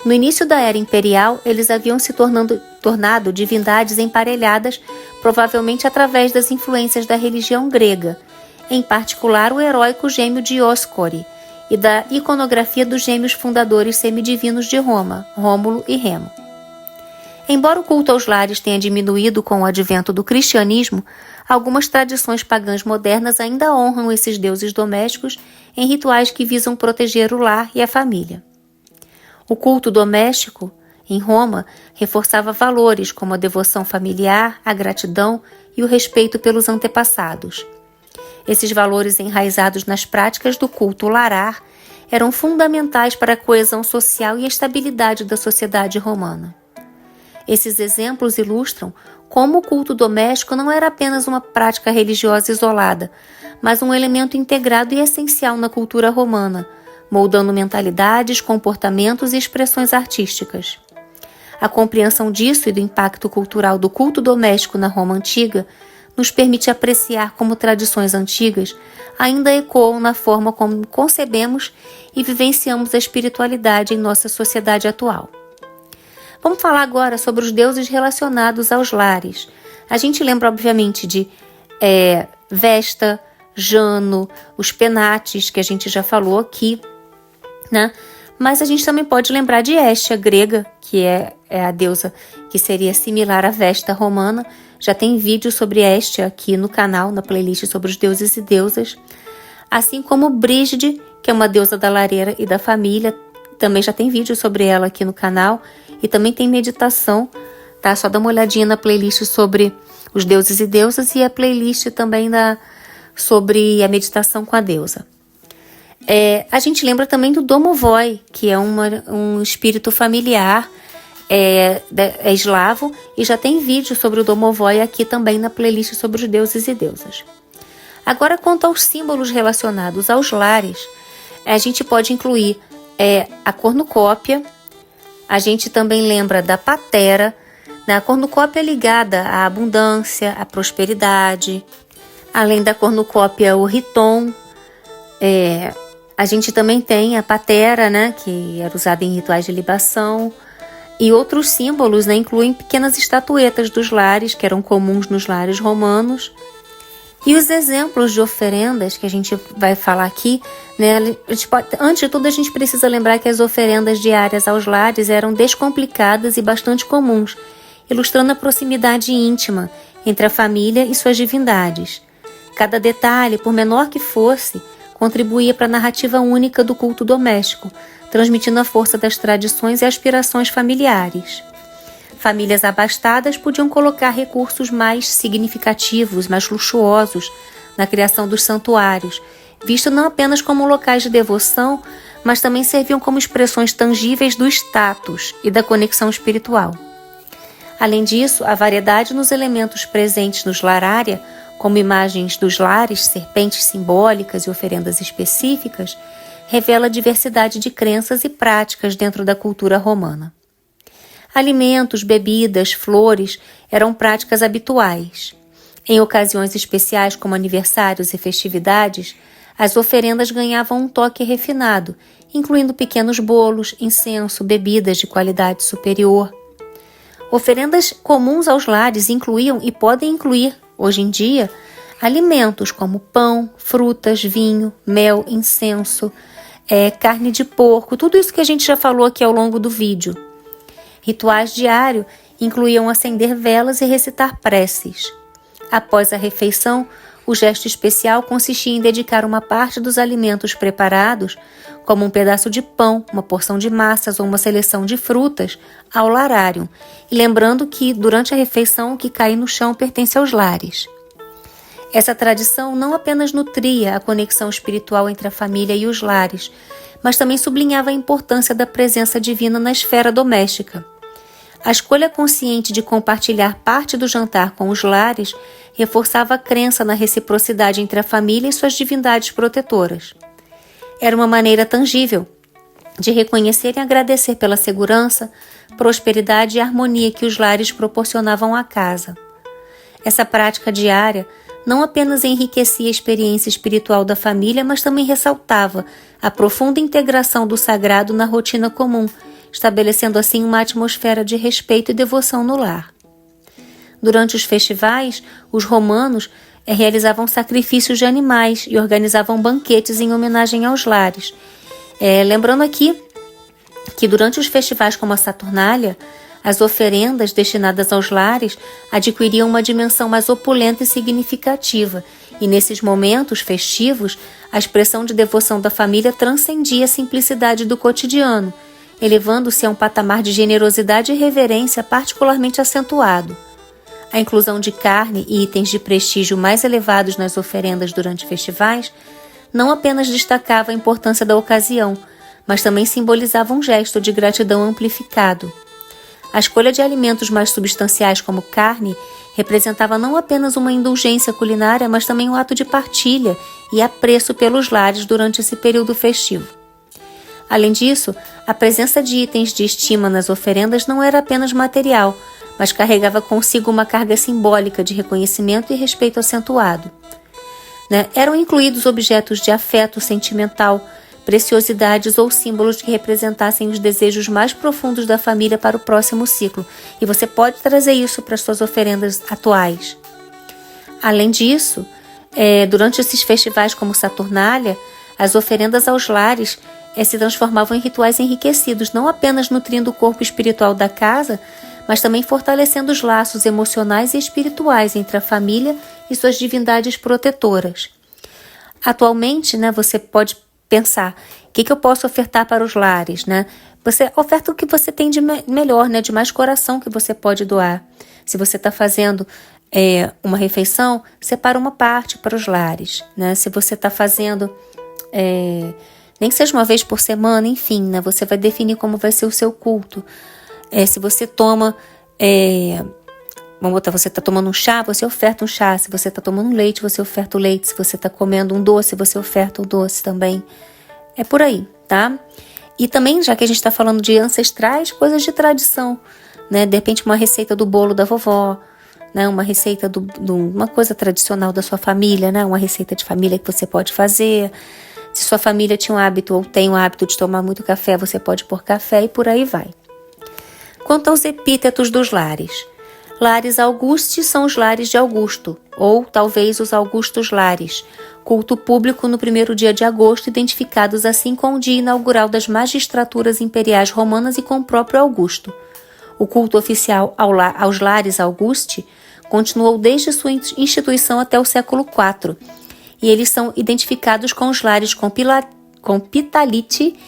No início da era imperial, eles haviam se tornado divindades emparelhadas, provavelmente através das influências da religião grega, em particular o heróico gêmeo Dioscuri, e da iconografia dos gêmeos fundadores semidivinos de Roma, Rômulo e Remo. Embora o culto aos lares tenha diminuído com o advento do cristianismo, algumas tradições pagãs modernas ainda honram esses deuses domésticos em rituais que visam proteger o lar e a família. O culto doméstico, em Roma, reforçava valores como a devoção familiar, a gratidão e o respeito pelos antepassados. Esses valores enraizados nas práticas do culto larar eram fundamentais para a coesão social e a estabilidade da sociedade romana. Esses exemplos ilustram como o culto doméstico não era apenas uma prática religiosa isolada, mas um elemento integrado e essencial na cultura romana, moldando mentalidades, comportamentos e expressões artísticas. A compreensão disso e do impacto cultural do culto doméstico na Roma antiga nos permite apreciar como tradições antigas ainda ecoam na forma como concebemos e vivenciamos a espiritualidade em nossa sociedade atual. Vamos falar agora sobre os deuses relacionados aos lares. A gente lembra, obviamente, de Vesta, Jano, os Penates, que a gente já falou aqui, né? Mas a gente também pode lembrar de Hestia, grega, que é a deusa que seria similar à Vesta romana. Já tem vídeo sobre Hestia aqui no canal, na playlist sobre os deuses e deusas. Assim como Brígide, que é uma deusa da lareira e da família. Também já tem vídeo sobre ela aqui no canal. E também tem meditação, tá? Só dá uma olhadinha na playlist sobre os deuses e deusas e a playlist também sobre a meditação com a deusa. A gente lembra também do Domovoi, que é um espírito familiar, é eslavo, e já tem vídeo sobre o Domovoi aqui também na playlist sobre os deuses e deusas. Agora, quanto aos símbolos relacionados aos lares, a gente pode incluir a cornucópia. A gente também lembra da patera, né? A cornucópia é ligada à abundância, à prosperidade. Além da cornucópia, o riton. A gente também tem a patera, né? Que era usada em rituais de libação. E outros símbolos, né? Incluem pequenas estatuetas dos lares, que eram comuns nos lares romanos. E os exemplos de oferendas que a gente vai falar aqui, né? Antes de tudo, a gente precisa lembrar que as oferendas diárias aos lares eram descomplicadas e bastante comuns, ilustrando a proximidade íntima entre a família e suas divindades. Cada detalhe, por menor que fosse, contribuía para a narrativa única do culto doméstico, transmitindo a força das tradições e aspirações familiares. Famílias abastadas podiam colocar recursos mais significativos, mais luxuosos, na criação dos santuários, visto não apenas como locais de devoção, mas também serviam como expressões tangíveis do status e da conexão espiritual. Além disso, a variedade nos elementos presentes nos larária, como imagens dos lares, serpentes simbólicas e oferendas específicas, revela a diversidade de crenças e práticas dentro da cultura romana. Alimentos, bebidas, flores eram práticas habituais. Em ocasiões especiais como aniversários e festividades, as oferendas ganhavam um toque refinado, incluindo pequenos bolos, incenso, bebidas de qualidade superior. Oferendas comuns aos lares incluíam e podem incluir, hoje em dia, alimentos como pão, frutas, vinho, mel, incenso, carne de porco, tudo isso que a gente já falou aqui ao longo do vídeo. Rituais diários incluíam acender velas e recitar preces. Após a refeição, o gesto especial consistia em dedicar uma parte dos alimentos preparados, como um pedaço de pão, uma porção de massas ou uma seleção de frutas, ao larário, e lembrando que, durante a refeição, o que cai no chão pertence aos lares. Essa tradição não apenas nutria a conexão espiritual entre a família e os lares, mas também sublinhava a importância da presença divina na esfera doméstica. A escolha consciente de compartilhar parte do jantar com os lares reforçava a crença na reciprocidade entre a família e suas divindades protetoras. Era uma maneira tangível de reconhecer e agradecer pela segurança, prosperidade e harmonia que os lares proporcionavam à casa. Essa prática diária não apenas enriquecia a experiência espiritual da família, mas também ressaltava a profunda integração do sagrado na rotina comum, estabelecendo assim uma atmosfera de respeito e devoção no lar. Durante os festivais, os romanos realizavam sacrifícios de animais e organizavam banquetes em homenagem aos lares. Lembrando aqui que durante os festivais como a Saturnália, as oferendas destinadas aos lares adquiriam uma dimensão mais opulenta e significativa, e nesses momentos festivos, a expressão de devoção da família transcendia a simplicidade do cotidiano, elevando-se a um patamar de generosidade e reverência particularmente acentuado. A inclusão de carne e itens de prestígio mais elevados nas oferendas durante festivais não apenas destacava a importância da ocasião, mas também simbolizava um gesto de gratidão amplificado. A escolha de alimentos mais substanciais como carne representava não apenas uma indulgência culinária, mas também um ato de partilha e apreço pelos lares durante esse período festivo. Além disso, a presença de itens de estima nas oferendas não era apenas material, mas carregava consigo uma carga simbólica de reconhecimento e respeito acentuado. Eram incluídos objetos de afeto sentimental, preciosidades ou símbolos que representassem os desejos mais profundos da família para o próximo ciclo, e você pode trazer isso para as suas oferendas atuais. Além disso, durante esses festivais como Saturnália, as oferendas aos lares se transformavam em rituais enriquecidos, não apenas nutrindo o corpo espiritual da casa, mas também fortalecendo os laços emocionais e espirituais entre a família e suas divindades protetoras. Atualmente, você pode pensar, o que eu posso ofertar para os lares? Você oferta o que você tem de melhor, de mais coração que você pode doar. Se você está fazendo uma refeição, separa uma parte para os lares. Se você está fazendo, nem que seja uma vez por semana, enfim, você vai definir como vai ser o seu culto. Se você toma, você está tomando um chá, você oferta um chá. Se você está tomando leite, você oferta o leite. Se você está comendo um doce, você oferta o doce também. É por aí, tá? E também, já que a gente está falando de ancestrais, coisas de tradição, De repente uma receita do bolo da vovó, uma receita uma coisa tradicional da sua família, uma receita de família que você pode fazer. Se sua família tinha um hábito ou tem o hábito de tomar muito café, você pode pôr café e por aí vai. Quanto aos epítetos dos lares. Lares Augusti são os lares de Augusto, ou talvez os Augustos Lares, culto público no primeiro dia de agosto, identificados assim com o dia inaugural das magistraturas imperiais romanas e com o próprio Augusto. O culto oficial aos lares Augusti continuou desde sua instituição até o século IV, e eles são identificados com os lares Compitaliti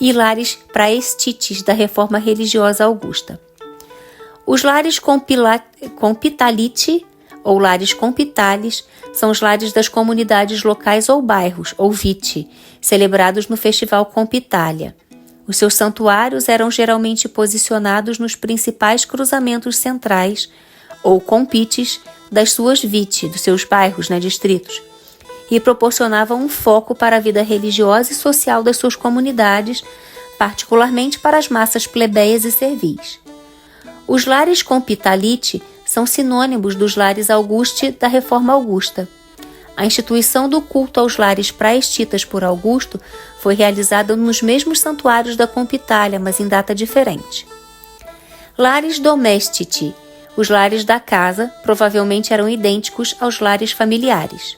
e lares Praestites da Reforma Religiosa Augusta. Os lares Compitaliti ou lares Compitalis são os lares das comunidades locais ou bairros, ou viti, celebrados no Festival Compitalia. Os seus santuários eram geralmente posicionados nos principais cruzamentos centrais, ou compites, das suas viti, dos seus bairros, distritos, e proporcionavam um foco para a vida religiosa e social das suas comunidades, particularmente para as massas plebeias e servis. Os lares Compitaliti são sinônimos dos lares Augusti da Reforma Augusta. A instituição do culto aos lares praestitas por Augusto foi realizada nos mesmos santuários da Compitalia, mas em data diferente. Lares domestici. Os lares da casa provavelmente eram idênticos aos lares familiares.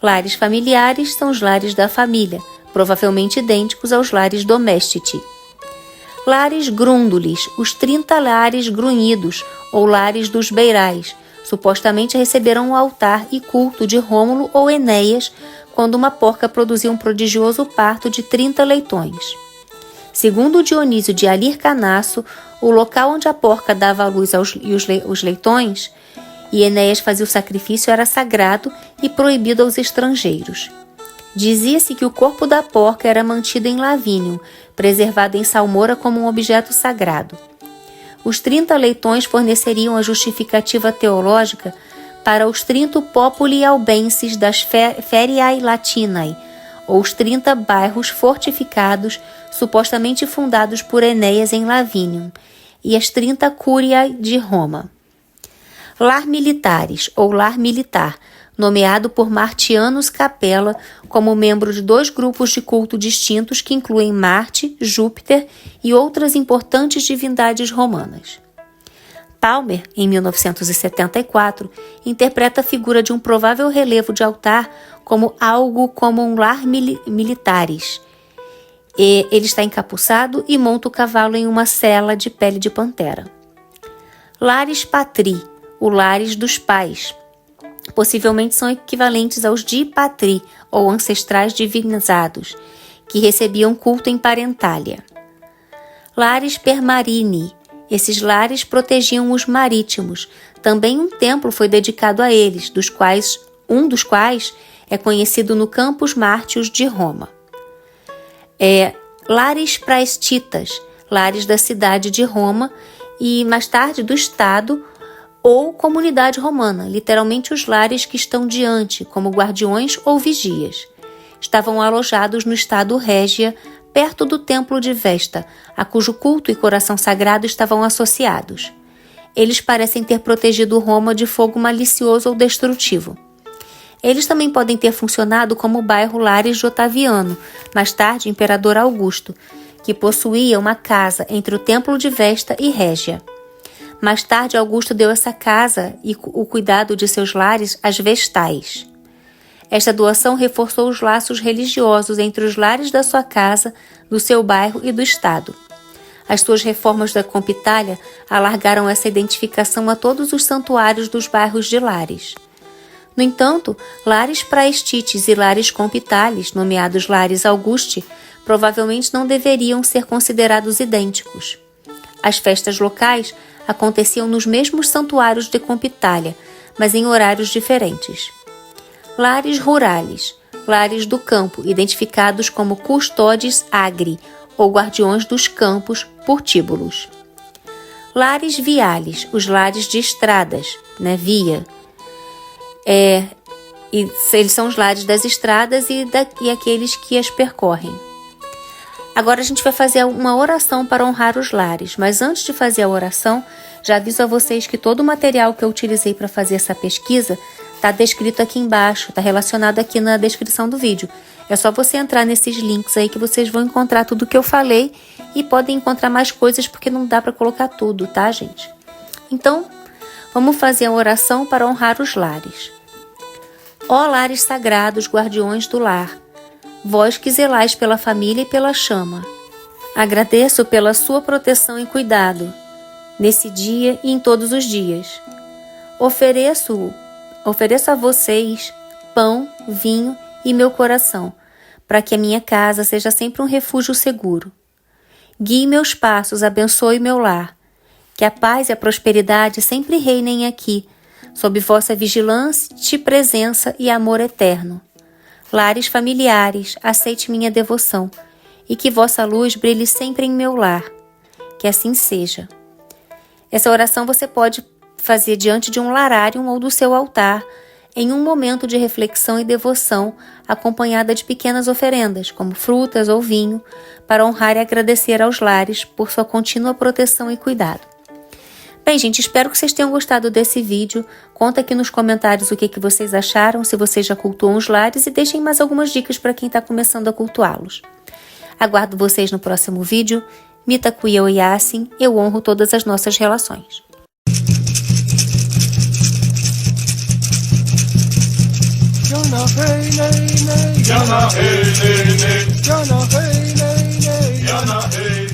Lares familiares são os lares da família, provavelmente idênticos aos lares domestici. Lares grundulis, os 30 lares grunhidos, ou lares dos beirais, supostamente receberam o altar e culto de Rômulo ou Enéas, quando uma porca produziu um prodigioso parto de 30 leitões. Segundo Dionísio de Alircanaço, o local onde a porca dava à luz os leitões e Enéas fazia o sacrifício era sagrado e proibido aos estrangeiros. Dizia-se que o corpo da porca era mantido em Lavinium, preservado em salmoura como um objeto sagrado. Os 30 leitões forneceriam a justificativa teológica para os 30 populi albenses das Feriae Latinae, ou os 30 bairros fortificados supostamente fundados por Enéas em Lavinium, e as 30 curiae de Roma. Lar militares, ou lar militar, nomeado por Martianus Capella como membro de 2 grupos de culto distintos que incluem Marte, Júpiter e outras importantes divindades romanas. Palmer, em 1974, interpreta a figura de um provável relevo de altar como algo como um lar militares. Ele está encapuçado e monta o cavalo em uma sela de pele de pantera. Lares patri, o lares dos pais. Possivelmente são equivalentes aos di patri, ou ancestrais divinizados, que recebiam culto em parentália. Lares permarini. Esses lares protegiam os marítimos. Também um templo foi dedicado a eles, um dos quais é conhecido no Campus Martius de Roma. Lares praestitas, lares da cidade de Roma e, mais tarde, do Estado ou comunidade romana, literalmente os lares que estão diante, como guardiões ou vigias. Estavam alojados no estado Régia, perto do templo de Vesta, a cujo culto e coração sagrado estavam associados. Eles parecem ter protegido Roma de fogo malicioso ou destrutivo. Eles também podem ter funcionado como o bairro Lares de Otaviano, mais tarde Imperador Augusto, que possuía uma casa entre o templo de Vesta e Régia. Mais tarde, Augusto deu essa casa e o cuidado de seus lares às Vestais. Esta doação reforçou os laços religiosos entre os lares da sua casa, do seu bairro e do Estado. As suas reformas da Compitalia alargaram essa identificação a todos os santuários dos bairros de lares. No entanto, lares praestites e lares compitalis, nomeados lares Augusti, provavelmente não deveriam ser considerados idênticos. As festas locais aconteciam nos mesmos santuários de Compitalia, mas em horários diferentes. Lares rurales, lares do campo, identificados como custodes agri, ou guardiões dos campos por tíbulos. Lares viales, os lares de estradas, via. Eles são os lares das estradas e aqueles que as percorrem. Agora a gente vai fazer uma oração para honrar os lares, mas antes de fazer a oração, já aviso a vocês que todo o material que eu utilizei para fazer essa pesquisa está descrito aqui embaixo, está relacionado aqui na descrição do vídeo. É só você entrar nesses links aí que vocês vão encontrar tudo que eu falei e podem encontrar mais coisas porque não dá para colocar tudo, tá, gente? Então, vamos fazer a oração para honrar os lares. Ó lares sagrados, guardiões do lar, vós que zelais pela família e pela chama, agradeço pela sua proteção e cuidado, nesse dia e em todos os dias. Ofereço a vocês pão, vinho e meu coração, para que a minha casa seja sempre um refúgio seguro. Guie meus passos, abençoe meu lar. Que a paz e a prosperidade sempre reinem aqui, sob vossa vigilância, presença e amor eterno. Lares familiares, aceite minha devoção, e que vossa luz brilhe sempre em meu lar. Que assim seja. Essa oração você pode fazer diante de um larário ou do seu altar, em um momento de reflexão e devoção, acompanhada de pequenas oferendas, como frutas ou vinho, para honrar e agradecer aos lares por sua contínua proteção e cuidado. Bem, gente, espero que vocês tenham gostado desse vídeo. Conta aqui nos comentários o que vocês acharam, se vocês já cultuam os lares, e deixem mais algumas dicas para quem está começando a cultuá-los. Aguardo vocês no próximo vídeo. Mitakuye Oyasin, eu honro todas as nossas relações. Yana hey nay nay. Yana hey nay nay. Yana hey nay nay. Yana hey.